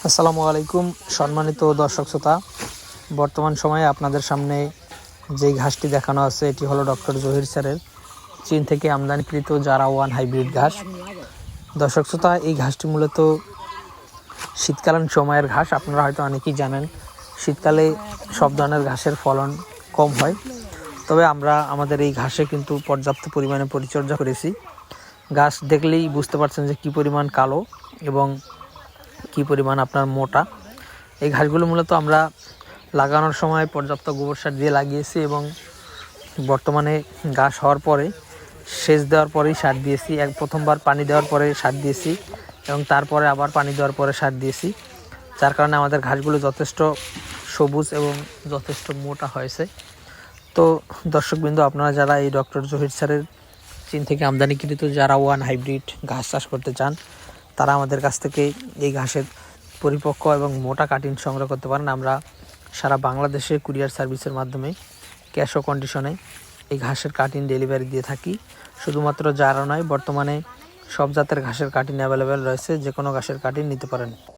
আসসালামু আলাইকুম সম্মানিত দর্শক শ্রোতা। বর্তমান সময়ে আপনাদের সামনে যেই ঘাসটি দেখানো আছে এটি হলো ডক্টর জহির স্যারের চীন থেকে আমদানিকৃত জারা ওয়ান হাইব্রিড ঘাস। দর্শক শ্রোতা, এই ঘাসটি মূলত শীতকালীন সময়ের ঘাস। আপনারা হয়তো অনেকেই জানেন শীতকালে সব ধরনের ঘাসের ফলন কম হয়, তবে আমরা আমাদের এই ঘাসে কিন্তু পর্যাপ্ত পরিমাণে পরিচর্যা করেছি। গাছ দেখলেই বুঝতে পারছেন যে কী পরিমাণ কালো এবং কী পরিমাণ আপনার মোটা। এই ঘাসগুলো মূলত আমরা লাগানোর সময় পর্যাপ্ত গোবর সার দিয়ে লাগিয়েছি এবং বর্তমানে ঘাস হওয়ার পরে সেচ দেওয়ার পরেই সার দিয়েছি। প্রথমবার পানি দেওয়ার পরে সার দিয়েছি এবং তারপরে আবার পানি দেওয়ার পরে সার দিয়েছি, যার কারণে আমাদের ঘাসগুলো যথেষ্ট সবুজ এবং যথেষ্ট মোটা হয়েছে। তো দর্শকবৃন্দ, আপনারা যারা এই ডক্টর জহির স্যারের চীন থেকে আমদানিকৃত জারা ওয়ান হাইব্রিড ঘাস চাষ করতে চান, তারা আমাদের কাছ থেকে এই ঘাসের পরিপক্ক এবং মোটা কাটিং সংগ্রহ করতে পারেন। আমরা সারা বাংলাদেশে কুরিয়ার সার্ভিসের মাধ্যমে ক্যাশ ও কন্ডিশনে এই ঘাসের কাটিং ডেলিভারি দিয়ে থাকি। শুধুমাত্র জারা নয়, বর্তমানে সব জাতের ঘাসের কাটিং অ্যাভেলেবেল রয়েছে, যে কোনো ঘাসের কাটিং নিতে পারেন।